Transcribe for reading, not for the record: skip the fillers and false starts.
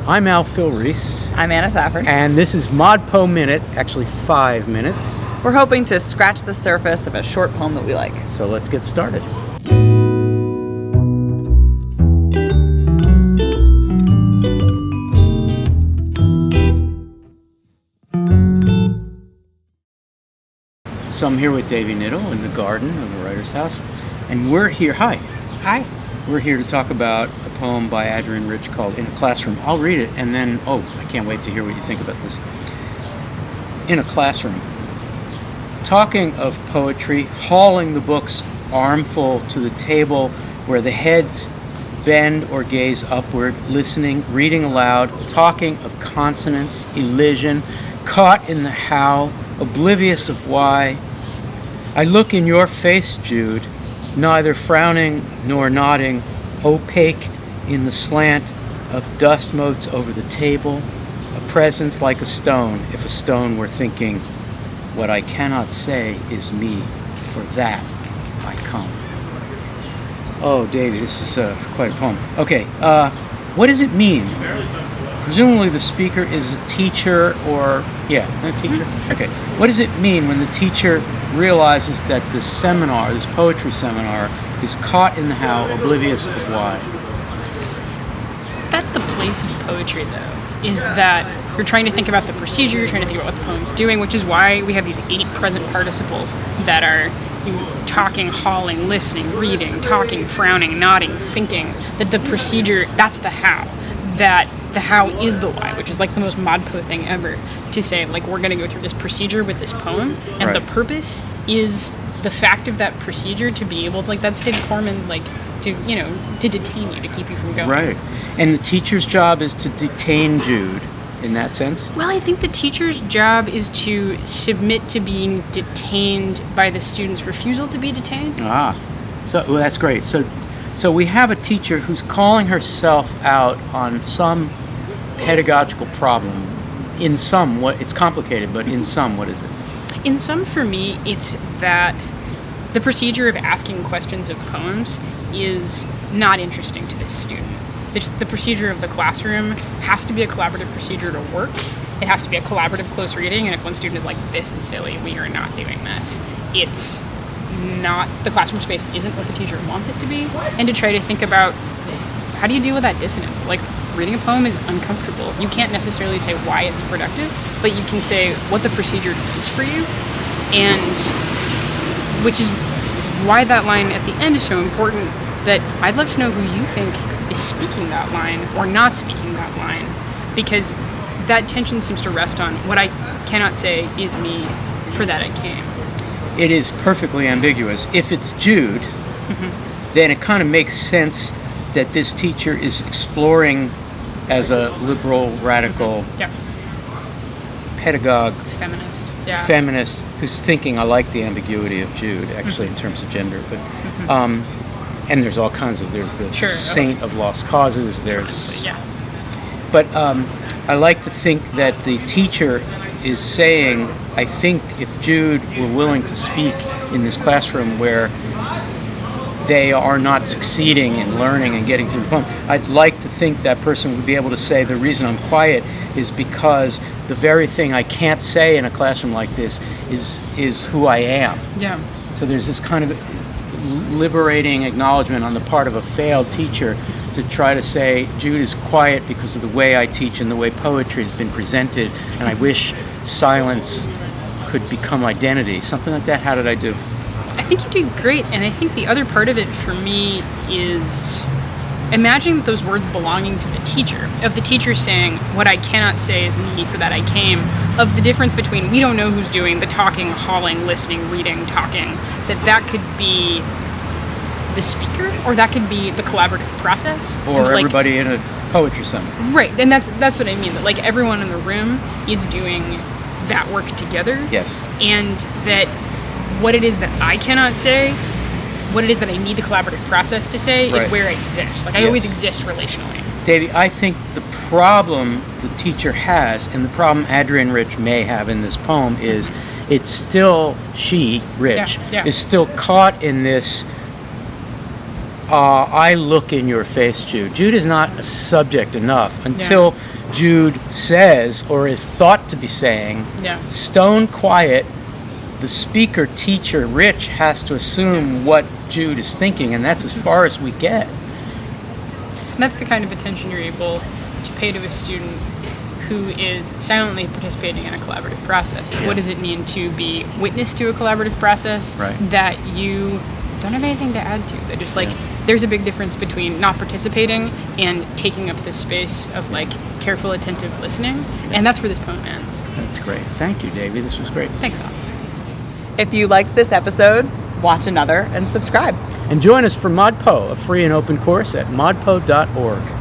I'm Al Filreis. I'm Anna Safford. And this is ModPoMinute, actually 5 minutes. We're hoping to scratch the surface of a short poem that we like. So let's get started. So I'm here with Davy Knittle in the garden of the writer's house. And we're here, hi. We're here to talk about a poem by Adrienne Rich called In a Classroom. I'll read it and then, I can't wait to hear what you think about this. In a classroom. Talking of poetry, hauling the books armful to the table where the heads bend or gaze upward, listening, reading aloud, talking of consonants, elision, caught in the how, oblivious of why. I look in your face, Jude, neither frowning nor nodding, opaque in the slant of dust motes over the table, a presence like a stone, if a stone were thinking, what I cannot say is me, for that I come. Oh, Davey, this is quite a poem. Okay, what does it mean? Presumably the speaker is a teacher or, a teacher? Okay, what does it mean when the teacher realizes that this seminar, this poetry seminar, is caught in the how, oblivious of why? That's the place of poetry, though, is that you're trying to think about the procedure, you're trying to think about what the poem's doing, which is why we have these 8 present participles that are talking, hauling, listening, reading, talking, frowning, nodding, thinking, that the procedure, that's the how. That the how is the why, which is like the most ModPo thing ever, to say, like, we're going to go through this procedure with this poem, and right. The purpose is the fact of that procedure to be able to, like, that's Sid Corman, like, to detain you, to keep you from going. Right. And the teacher's job is to detain Jude, in that sense? Well, I think the teacher's job is to submit to being detained by the student's refusal to be detained. So that's great. So we have a teacher who's calling herself out on some pedagogical problem. In some, it's complicated, but in some, what is it? In some, for me, it's that the procedure of asking questions of poems is not interesting to this student. The procedure of the classroom has to be a collaborative procedure to work. It has to be a collaborative close reading, and if one student is like, this is silly, we are not doing this, it's not, the classroom space isn't what the teacher wants it to be, and to try to think about, how do you deal with that dissonance? Like, reading a poem is uncomfortable. You can't necessarily say why it's productive, but you can say what the procedure does for you, and which is why that line at the end is so important, that I'd love to know who you think is speaking that line or not speaking that line, because that tension seems to rest on what I cannot say is me, for that I came. It is perfectly ambiguous. If it's Jude, then it kind of makes sense that this teacher is exploring as a liberal, radical pedagogue, feminist who's thinking, I like the ambiguity of Jude, actually, in terms of gender, but and there's all kinds of, there's the saint of lost causes, there's, but I like to think that the teacher is saying, I think if Jude were willing to speak in this classroom where they are not succeeding in learning and getting through the poem, I'd like to think that person would be able to say, the reason I'm quiet is because the very thing I can't say in a classroom like this is who I am. Yeah. So there's this kind of liberating acknowledgement on the part of a failed teacher to try to say, Jude is quiet because of the way I teach and the way poetry has been presented, and I wish silence could become identity. Something like that. How did I do? I think you did great, and I think the other part of it for me is imagine those words belonging to the teacher, of the teacher saying, what I cannot say is me, for that I came, of the difference between we don't know who's doing the talking, hauling, listening, reading, talking, that could be the speaker, or that could be the collaborative process. Or everybody in a poetry seminar. Right, and that's what I mean, that like everyone in the room is doing that work together. Yes. And that what it is that I cannot say, what it is that I need the collaborative process to say is where I exist. Like I always exist relationally. Davey, I think the problem the teacher has, and the problem Adrienne Rich may have in this poem, is it's still, she, Rich, is still caught in this, I look in your face, Jude. Jude is not a subject enough until Jude says, or is thought to be saying, stone quiet. The speaker, teacher, Rich, has to assume what Jude is thinking, and that's as far as we get. And that's the kind of attention you're able to pay to a student who is silently participating in a collaborative process. What does it mean to be witness to a collaborative process that you don't have anything to add to? That just there's a big difference between not participating and taking up this space of careful, attentive listening, and that's where this poem ends. That's great. Thank you, Davey. This was great. Thanks, Al. If you liked this episode, watch another and subscribe. And join us for ModPo, a free and open course at modpo.org.